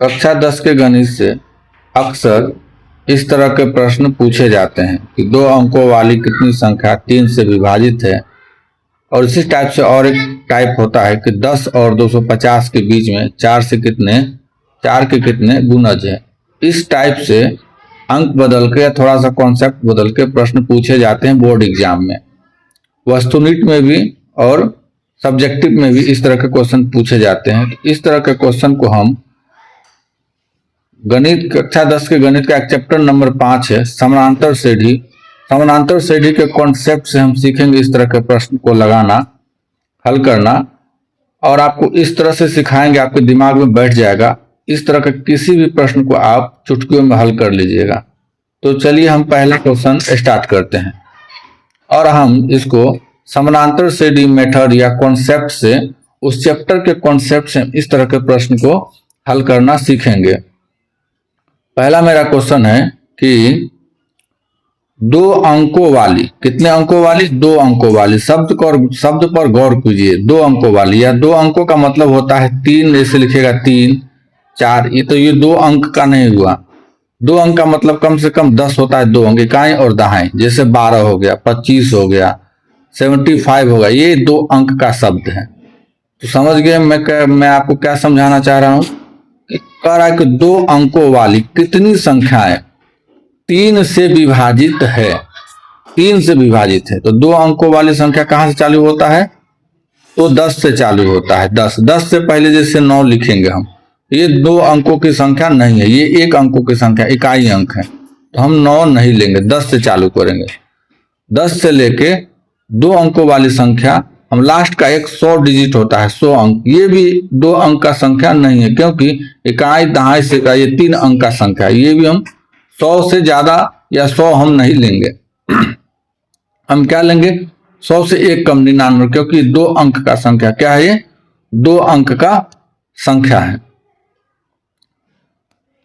कक्षा 10 के गणित से अक्सर इस तरह के प्रश्न पूछे जाते हैं कि 2 अंकों वाली कितनी संख्या 3 से विभाजित है। और इसी टाइप से और एक टाइप होता है कि 10 और 250 के बीच में 4 के कितने गुणज है। इस टाइप से अंक बदल के या थोड़ा सा कॉन्सेप्ट बदल के प्रश्न पूछे जाते हैं बोर्ड एग्जाम में। वस्तुनिष्ठ में भी और सब्जेक्टिव में भी इस तरह के क्वेश्चन पूछे जाते हैं। इस तरह के क्वेश्चन को हम गणित कक्षा 10 के गणित का एक चैप्टर नंबर 5 है समानांतर श्रेणी। समानांतर श्रेणी के कॉन्सेप्ट से हम सीखेंगे इस तरह के प्रश्न को लगाना, हल करना, और आपको इस तरह से सिखाएंगे आपके दिमाग में बैठ जाएगा। इस तरह के किसी भी प्रश्न को आप चुटकियों में हल कर लीजिएगा। तो चलिए हम पहला क्वेश्चन स्टार्ट करते हैं और हम इसको समानांतर श्रेणी मेथड या कॉन्सेप्ट से, उस चैप्टर के कॉन्सेप्ट से इस तरह के प्रश्न को हल करना सीखेंगे। पहला मेरा क्वेश्चन है कि 2 अंकों वाली, कितने अंकों वाली? 2 अंकों वाली। शब्द पर गौर कीजिए। 2 अंकों वाली या 2 अंकों का मतलब होता है 3, ऐसे लिखेगा 3, 4। ये 2 अंक का नहीं हुआ। 2 अंक का मतलब कम से कम 10 होता है। 2 अंक इकाई और दहाई, जैसे 12 हो गया, 25 हो गया, 75 होगा। ये 2 अंक का शब्द है। तो समझ गए मैं आपको क्या समझाना चाह रहा हूं? कह रहा है कि 2 अंकों वाली कितनी संख्याएं 3 से विभाजित है। 3 से विभाजित है। तो 2 अंकों वाली संख्या कहां से चालू होता है? तो 10 से चालू होता है। 10 से पहले जैसे 9 लिखेंगे हम। ये 2 अंकों की संख्या नहीं है, ये 1 अंकों की संख्या, इकाई अंक है। तो हम 9 नहीं लेंगे, 10 से चालू करेंगे। 10 से लेके 2 अंकों वाली संख्या, हम लास्ट का एक 100 डिजिट होता है, 100 अंक। ये भी 2 अंक का संख्या नहीं है, क्योंकि इकाई दहाई से का ये 3 अंक का संख्या है। ये भी हम 100 से ज्यादा या 100 हम नहीं लेंगे। हम क्या लेंगे? 100 से 1 कम, 99, क्योंकि 2 अंक का संख्या क्या है? ये 2 अंक का संख्या है।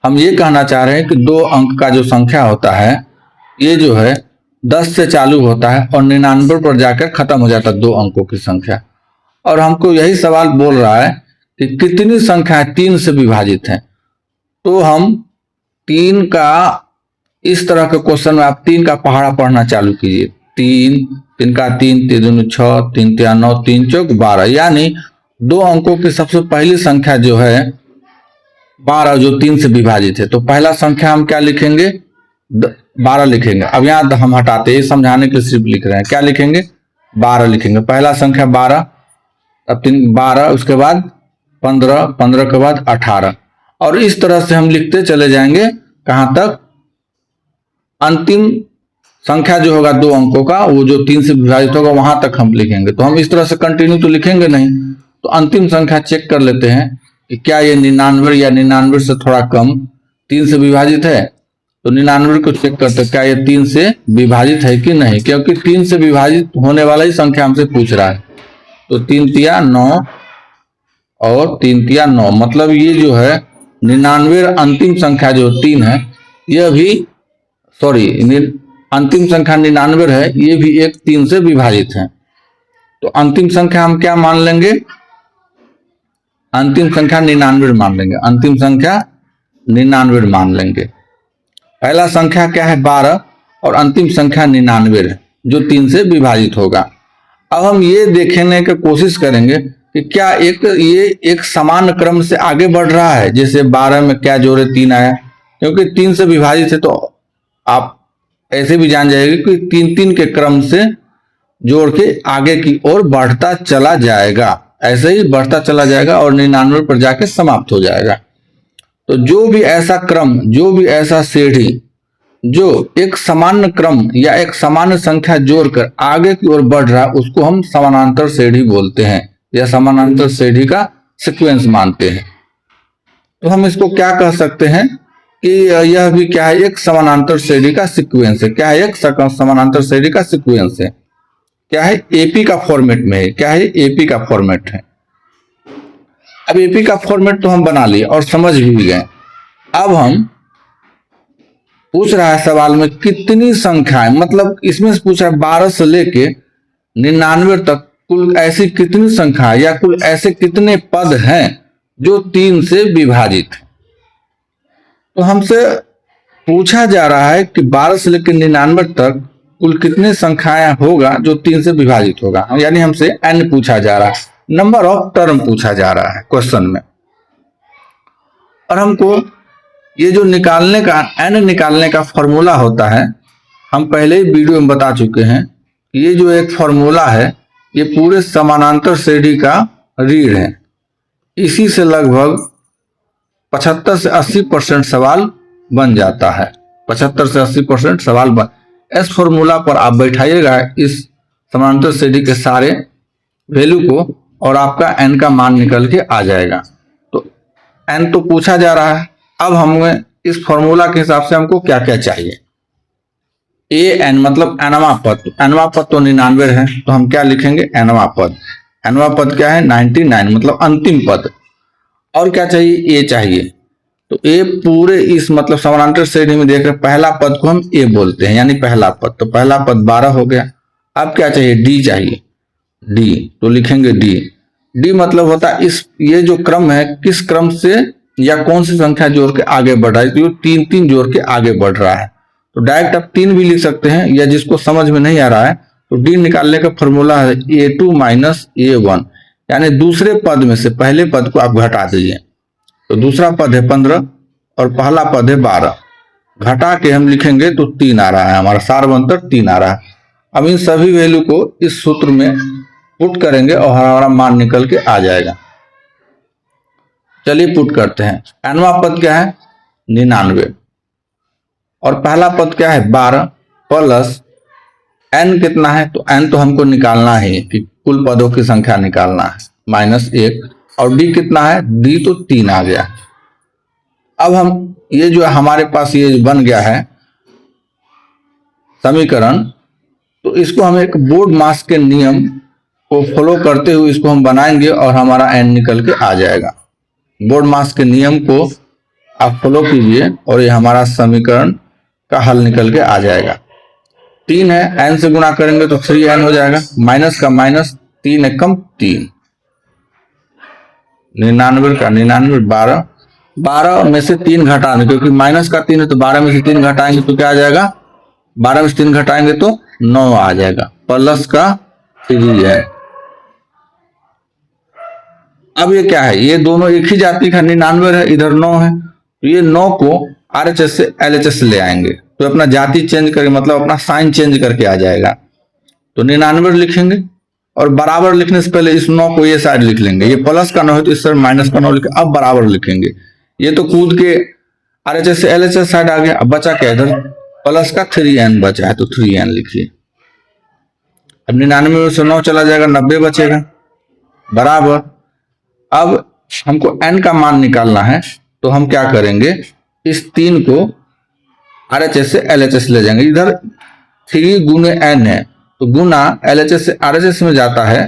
हम ये कहना चाह रहे हैं कि 2 अंक का जो संख्या होता है, ये जो है 10 से चालू होता है और 99 पर जाकर खत्म हो जाता है 2 अंकों की संख्या। और हमको यही सवाल बोल रहा है कि कितनी संख्याएं 3 से विभाजित हैं। तो हम 3 का, इस तरह के क्वेश्चन में आप 3 का पहाड़ा पढ़ना चालू कीजिए। 3 का 3, 3 दूनी 6, 3 तिया 9, 3 चौक 12। यानी 2 अंकों की सबसे पहली संख्या जो है 12, जो 3 से विभाजित है। तो पहला संख्या हम क्या लिखेंगे? 12 लिखेंगे। अब यहाँ हम हटाते, ये समझाने के लिए सिर्फ लिख रहे हैं। क्या लिखेंगे? 12 लिखेंगे। पहला संख्या 12, अब 3 12, उसके बाद 15, 15 के बाद 18, और इस तरह से हम लिखते चले जाएंगे। कहां तक? अंतिम संख्या जो होगा 2 अंकों का, वो जो 3 से विभाजित होगा, वहां तक हम लिखेंगे। तो हम इस तरह से कंटिन्यू तो लिखेंगे नहीं। तो अंतिम संख्या चेक कर लेते हैं कि क्या ये 99 या 99 से थोड़ा कम 3 से विभाजित है। तो 99 को चेक करते क्या ये 3 से विभाजित है कि नहीं, क्योंकि 3 से विभाजित होने वाला ही संख्या हमसे पूछ रहा है। तो 3 तिया 9 और 3 तिया 9, मतलब ये जो है 99 अंतिम संख्या जो 3 है, यह भी, सॉरी, अंतिम संख्या 99 है, ये भी एक 3 से विभाजित है। तो अंतिम संख्या हम क्या मान लेंगे? अंतिम संख्या 99 मान लेंगे। अंतिम संख्या 99 मान लेंगे। पहला संख्या क्या है? 12, और अंतिम संख्या 99 है, जो 3 से विभाजित होगा। अब हम ये देखने की कोशिश करेंगे कि क्या ये एक समान क्रम से आगे बढ़ रहा है। जैसे 12 में क्या जोड़े 3 आया, क्योंकि 3 से विभाजित है। तो आप ऐसे भी जान जाएंगे कि 3-3 के क्रम से जोड़ के आगे की ओर बढ़ता चला जाएगा। ऐसे ही बढ़ता चला जाएगा और 99 पर जाके समाप्त हो जाएगा। तो जो भी ऐसा क्रम, जो भी ऐसा श्रेणी जो एक सामान्य क्रम या एक सामान्य संख्या जोड़कर आगे की ओर बढ़ रहा है, उसको हम समानांतर श्रेणी बोलते हैं, या समानांतर श्रेणी का सीक्वेंस मानते हैं। तो हम इसको क्या कह सकते हैं कि यह भी क्या है? एक समानांतर श्रेणी का सीक्वेंस है। क्या है? एक समानांतर श्रेणी का सीक्वेंस है। क्या है? एपी का फॉर्मेट में है। क्या है? एपी का फॉर्मेट है। अब एपी का फॉर्मेट तो हम बना लिए और समझ भी गए। अब हम पूछ रहा है सवाल में कितनी संख्याएं, मतलब इसमें से पूछ रहा है 12 से लेके 99 तक कुल ऐसी कितनी संख्या या कुल ऐसे कितने पद हैं जो 3 से विभाजित है। तो हमसे पूछा जा रहा है कि 12 से लेकर 99 तक कुल कितनी संख्याएं होगा जो 3 से विभाजित होगा, यानी हमसे n पूछा जा रहा है, नंबर ऑफ टर्म पूछा जा रहा है क्वेश्चन में। और हमको ये जो निकालने का n निकालने का फॉर्मूला होता है, हम पहले ही वीडियो में बता चुके हैं कि ये जो एक फॉर्मूला है ये पूरे समानांतर श्रेणी का रीढ़ है। इसी से लगभग 75 से 80% सवाल बन जाता है। 75 से 80% सवाल बन, इस फॉर्मूला पर आप बैठाइएगा इस समानांतर श्रेणी के सारे वैल्यू को और आपका n का मान निकल के आ जाएगा। तो n तो पूछा जा रहा है, अब हमें इस फॉर्मूला के हिसाब से हमको क्या क्या चाहिए। an मतलब nवां पद, nवां पद तो 99 है, तो हम क्या लिखेंगे nवां पद। nवां पद क्या है 99 मतलब अंतिम पद। और क्या चाहिए, a चाहिए, तो a पूरे इस मतलब समानांतर श्रेणी में देख रहे पहला पद को हम a बोलते हैं, यानी पहला पद, तो पहला पद 12 हो गया। अब क्या चाहिए, d चाहिए, d तो लिखेंगे d मतलब होता है इस ये जो क्रम है किस क्रम से या कौन सी संख्या जोड़ के आगे बढ़ रहा है, तो 3 जोड़ के आगे बढ़ रहा है। तो डायरेक्ट आप 3 भी लिख सकते हैं, या जिसको समझ में नहीं आ रहा है तो डी निकालने का फॉर्मूला है a2 माइनस a1, यानी दूसरे पद में से पहले पद को आप घटा दीजिए। तो दूसरा पद है 15 और पहला पद है 12, घटा के हम लिखेंगे तो 3 आ रहा है, हमारा सारवंतर 3 आ रहा है। अब इन सभी वैल्यू को इस सूत्र में पुट करेंगे और हमारा मान निकल के आ जाएगा। चलिए पुट करते हैं। nवां पद क्या है 99 और पहला पद क्या है 12 प्लस n कितना है, तो n तो हमको निकालना है कि कुल पदों की संख्या निकालना है -1, और d कितना है, d तो 3 आ गया। अब हम ये जो हमारे पास ये बन गया है समीकरण, तो इसको हम एक बोर्ड मास के नियम को फॉलो करते हुए इसको हम बनाएंगे और हमारा n निकल के आ जाएगा। बोर्ड मास के नियम को आप फॉलो कीजिए और ये हमारा समीकरण का हल निकल के आ जाएगा। 3 है, n से गुणा करेंगे तो 3n हो जाएगा, माइनस का माइनस, 3 एकम 3, 99 का 99, 12 में से 3 घटाने, क्योंकि माइनस का 3 है तो 12 में से 3 घटाएंगे तो क्या आ जाएगा, 12 में से 3 घटाएंगे तो 9 आ जाएगा, प्लस का 3 है। अब ये क्या है, ये दोनों एक ही जाति का 99 है, इधर 9 है, तो ये 9 को RHS से LHS ले आएंगे तो अपना जाति चेंज करके मतलब अपना साइन चेंज करके आ जाएगा। तो 99 लिखेंगे और बराबर लिखने से पहले इस 9 को ये साइड लिख लेंगे, ये प्लस का 9 है तो इस साइड माइनस का 9 लिखे, अब बराबर लिखेंगे। ये तो कूद के RHS से LHS साइड आ गया, अब बचा क्या, इधर प्लस का 3n बचा है तो 3n लिखिए। अब 99 में से 9 चला जाएगा, 90 बचेगा, बराबर। अब हमको n का मान निकालना है तो हम क्या करेंगे, इस 3 को RHS से LHS ले जाएंगे, इधर 3 गुने n है तो गुना LHS से RHS में जाता है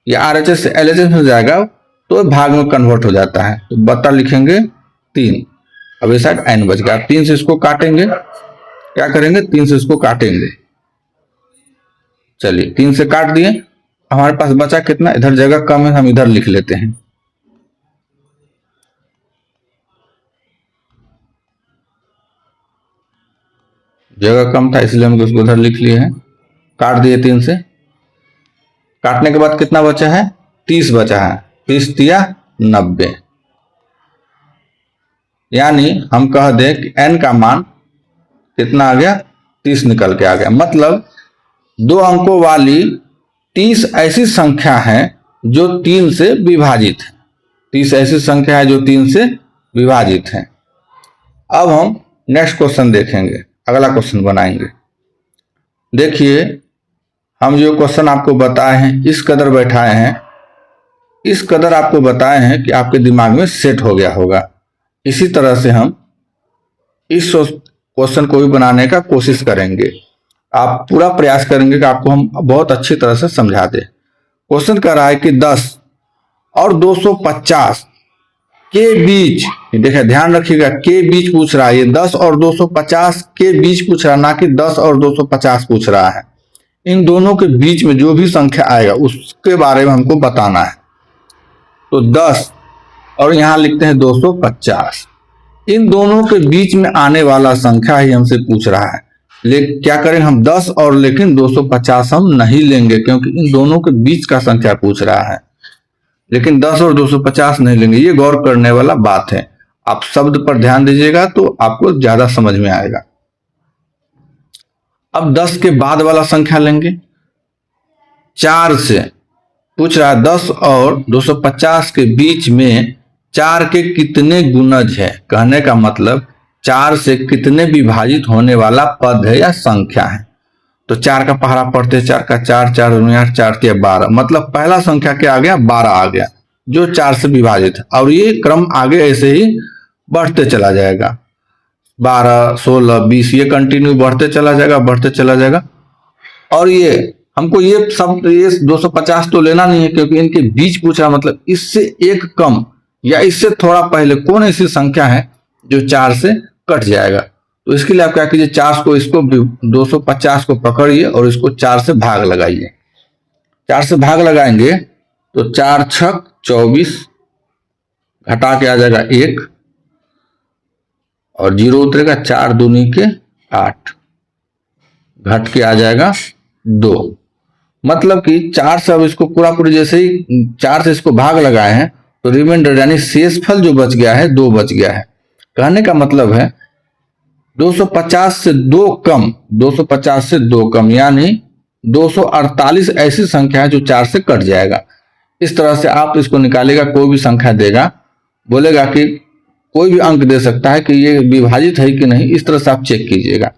या RHS से LHS में जाएगा तो भाग में कन्वर्ट हो जाता है, तो बता लिखेंगे 3। अब इस साइड n बच गया, 3 से इसको काटेंगे, क्या करेंगे 3 से इसको काटेंगे। चलिए 3 से काट दिए, हमारे पास बचा कितना, इधर जगह कम है हम इधर लिख लेते हैं, जगह कम था इसलिए हम उसको उधर लिख लिए हैं, काट दिए 3 से। काटने के बाद कितना बचा है, 30 बचा है, 30 दिया 90, यानी हम कह दें कि n का मान कितना आ गया, 30 निकल के आ गया। मतलब 2 अंकों वाली 30 ऐसी संख्या है जो 3 से विभाजित है, 30 ऐसी संख्या है जो 3 से विभाजित है। अब हम नेक्स्ट क्वेश्चन देखेंगे, अगला क्वेश्चन बनाएंगे। देखिए हम जो क्वेश्चन आपको बताए हैं इस कदर बैठाए हैं, इस कदर आपको बताए हैं कि आपके दिमाग में सेट हो गया होगा। इसी तरह से हम इस क्वेश्चन को भी बनाने का कोशिश करेंगे, आप पूरा प्रयास करेंगे कि आपको हम बहुत अच्छी तरह से समझा दें। क्वेश्चन कह रहा है कि 10 और 250 के बीच, देखिए ध्यान रखिएगा, के बीच पूछ रहा है, ये 10 और 250 के बीच पूछ रहा है, ना कि 10 और 250 पूछ रहा है। इन दोनों के बीच में जो भी संख्या आएगा उसके बारे में हमको बताना है। तो 10 और यहां लिखते हैं 250, इन दोनों के बीच में आने वाला संख्या ही हमसे पूछ रहा है। लेकिन क्या करें हम 10 और लेकिन 250 हम नहीं लेंगे, क्योंकि इन दोनों के बीच का संख्या पूछ रहा है। लेकिन 10 और 250 नहीं लेंगे, ये गौर करने वाला बात है। आप शब्द पर ध्यान दीजिएगा तो आपको ज्यादा समझ में आएगा। अब 10 के बाद वाला संख्या लेंगे। 4 से पूछ रहा है 10 और 250 के बीच में 4 के कितने गुणज है। कहने का मतलब 4 से कितने विभाजित होने वाला पद है या संख्या है। तो 4 का पहरा पढ़ते 4 का 4, 4 8, 4 3 12, मतलब पहला संख्या क्या आ गया 12 आ गया, जो 4 से विभाजित है। और ये क्रम आगे ऐसे ही बढ़ते चला जाएगा, 12, 16, 20, ये कंटिन्यू बढ़ते चला जाएगा, बढ़ते चला जाएगा। और ये हमको ये सब ये 250 तो लेना नहीं है, क्योंकि इनके बीच पूछ रहा, मतलब इससे एक कम या इससे थोड़ा पहले कौन ऐसी संख्या है जो 4 से कट जाएगा। तो इसके लिए आप क्या कीजिए, 4 को इसको 250 को पकड़िए और इसको 4 से भाग लगाइए। 4 से भाग लगाएंगे तो 4 छक 24, घटा के आ जाएगा 1 और 0 उतरेगा, 4 दूनी के 8, घट के आ जाएगा 2। मतलब कि 4 से अब इसको पूरा पूरी जैसे ही 4 से इसको भाग लगाए हैं तो रिमाइंडर यानी शेषफल जो बच गया है 2 बच गया है। कहने का मतलब है 250 से 2 कम, 250 से 2 कम यानी 248 ऐसी संख्या है जो 4 से कट जाएगा। इस तरह से आप इसको निकालेगा, कोई भी संख्या देगा, बोलेगा कि कोई भी अंक दे सकता है कि ये विभाजित है कि नहीं, इस तरह से आप चेक कीजिएगा।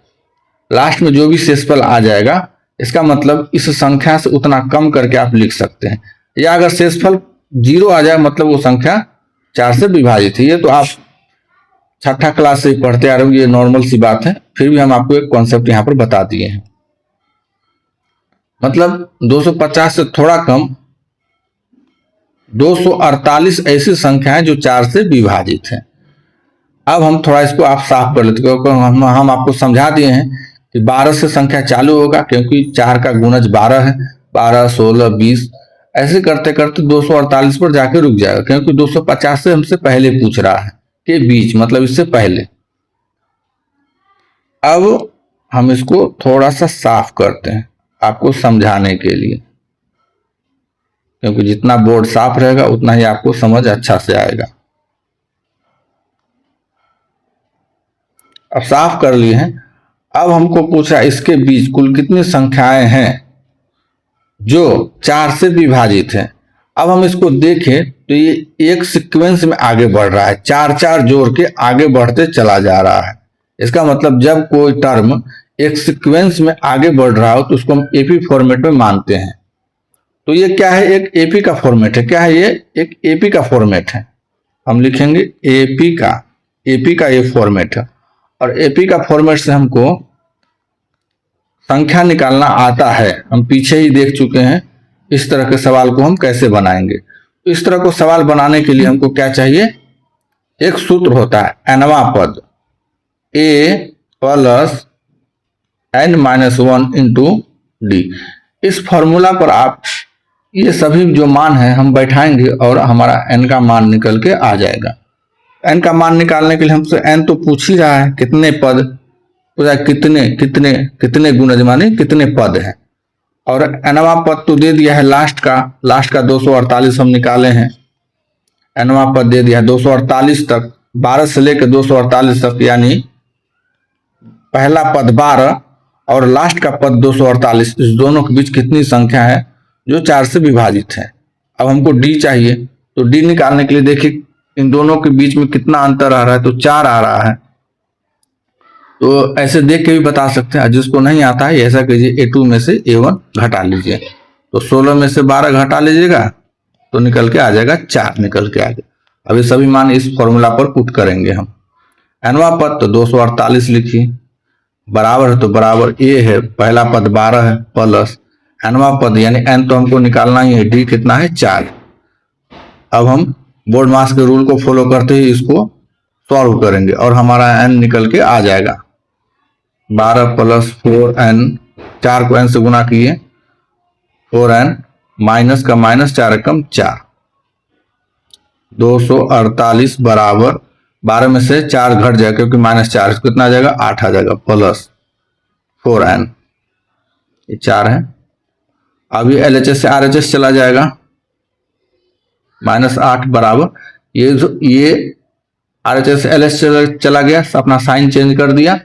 लास्ट में जो भी शेषफल आ जाएगा इसका मतलब इस संख्या से उतना कम करके आप लिख सकते हैं। या अगर शेषफल 0 आ जाए मतलब वो संख्या 4 से विभाजित है। ये तो आप छठा क्लास से पढ़ते आ रहे हो, ये नॉर्मल सी बात है, फिर भी हम आपको एक कॉन्सेप्ट यहाँ पर बता दिए हैं। मतलब 250 से थोड़ा कम 248 ऐसी संख्या है जो 4 से विभाजित है। अब हम थोड़ा इसको आप साफ कर लेते, क्योंकि हम आपको समझा दिए हैं कि 12 से संख्या चालू होगा, क्योंकि 4 का गुणज 12 है, 12, 16, 20 ऐसे करते करते 248 पर जाके रुक जाएगा, क्योंकि 250 से हमसे पहले पूछ रहा है के बीच, मतलब इससे पहले। अब हम इसको थोड़ा सा साफ करते हैं आपको समझाने के लिए, क्योंकि जितना बोर्ड साफ रहेगा उतना ही आपको समझ अच्छा से आएगा। अब साफ कर लिए हैं। अब हमको पूछा इसके बीच कुल कितनी संख्याएं हैं जो 4 से विभाजित हैं। अब हम इसको देखें तो ये एक सीक्वेंस में आगे बढ़ रहा है, 4-4 जोड़ के आगे बढ़ते चला जा रहा है। इसका मतलब जब कोई टर्म एक सीक्वेंस में आगे बढ़ रहा हो तो उसको हम एपी फॉर्मेट में मानते हैं। तो ये क्या है, एक एपी का फॉर्मेट है। क्या है ये, एक एपी का फॉर्मेट है। हम लिखेंगे एपी का ये फॉर्मेट है। और एपी का फॉर्मेट से हमको संख्या निकालना आता है, हम पीछे ही देख चुके हैं इस तरह के सवाल को हम कैसे बनाएंगे। तो इस तरह को सवाल बनाने के लिए हमको क्या चाहिए, एक सूत्र होता है एनवा पद, ए प्लस n-1 इंटू डी। इस फॉर्मूला पर आप ये सभी जो मान है हम बैठाएंगे और हमारा n का मान निकल के आ जाएगा। n का मान निकालने के लिए हमसे n तो पूछ ही रहा है, कितने पद, कितने कितने कितने गुणज माने कितने पद हैं। और nवा पद तो दे दिया है लास्ट का 248 हम निकाले हैं। nवा पद दे दिया है 248 तक, 12 से लेकर 248 तक, यानी पहला पद 12 और लास्ट का पद 248, इस दोनों के बीच कितनी संख्या है जो 4 से विभाजित है। अब हमको डी चाहिए, तो डी निकालने के लिए देखिए इन दोनों के बीच में कितना अंतर आ रहा है, तो 4 आ रहा है। तो ऐसे देख के भी बता सकते हैं। जिसको नहीं आता है ऐसा कीजिए, A2 में से A1 घटा लीजिए, तो 16 में से 12 घटा लीजिएगा तो निकल के आ जाएगा 4 निकल के आ जाएगा। अभी सभी मान इस फॉर्मूला पर पुट करेंगे हम। एनवा पद तो 248 लिखिए, बराबर है तो बराबर ए है, पहला पद 12 है, प्लस एनवा पद यानी एन तो हमको निकालना ही है, डी कितना है 4। अब हम बोर्ड मास के रूल को फॉलो करते ही इसको सॉल्व करेंगे और हमारा एन निकल के आ जाएगा 12 प्लस 4n, 4 को n से गुना किए, 4n माइनस का माइनस 4 एकम 4, 248 बराबर 12 में से 4 घट जाएगा क्योंकि -4, कितना आ जाएगा 8 आ जाएगा प्लस 4n, ये 4 है। अब ये LHS से RHS चला जाएगा, -8 बराबर ये RHS से LHS चला गया, अपना साइन चेंज कर दिया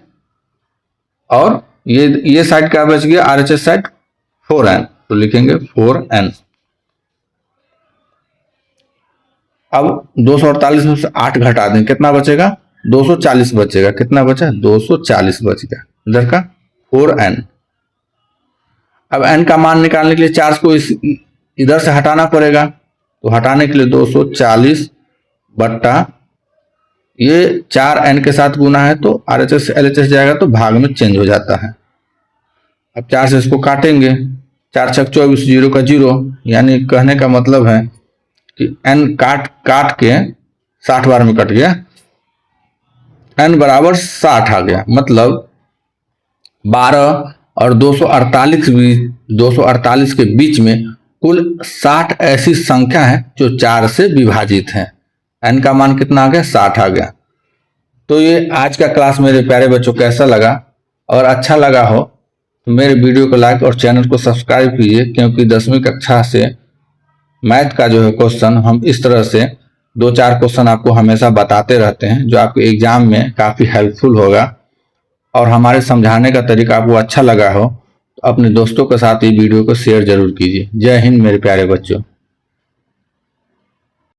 और ये साइड क्या बच गया, RHS साइड 4n, तो लिखेंगे 4n। अब 248 में से 8 घटा दें, कितना बचेगा 240 बचेगा, कितना बचा 240 बच गया, इधर का 4n। अब n का मान निकालने के लिए 4 को इधर से हटाना पड़ेगा, तो हटाने के लिए 240 बट्टा ये 4n के साथ गुना है तो RHS LHS जाएगा तो भाग में चेंज हो जाता है। अब 4 से इसको काटेंगे, 4 छक 24, 0 का 0, यानी कहने का मतलब है कि n काट के 60 बार में कट गया, n बराबर 60 आ गया। मतलब 12 और 248 के बीच में कुल 60 ऐसी संख्या है जो 4 से विभाजित है। n का मान कितना आ गया 60 आ गया। तो ये आज का क्लास मेरे प्यारे बच्चों कैसा लगा, और अच्छा लगा हो तो मेरे वीडियो को लाइक और चैनल को सब्सक्राइब कीजिए, क्योंकि 10वीं कक्षा से मैथ का जो है क्वेश्चन हम इस तरह से 2-4 क्वेश्चन आपको हमेशा बताते रहते हैं, जो आपके एग्जाम में काफ़ी हेल्पफुल होगा। और हमारे समझाने का तरीका आपको अच्छा लगा हो तो अपने दोस्तों के साथ ये वीडियो को शेयर जरूर कीजिए। जय हिंद मेरे प्यारे बच्चों।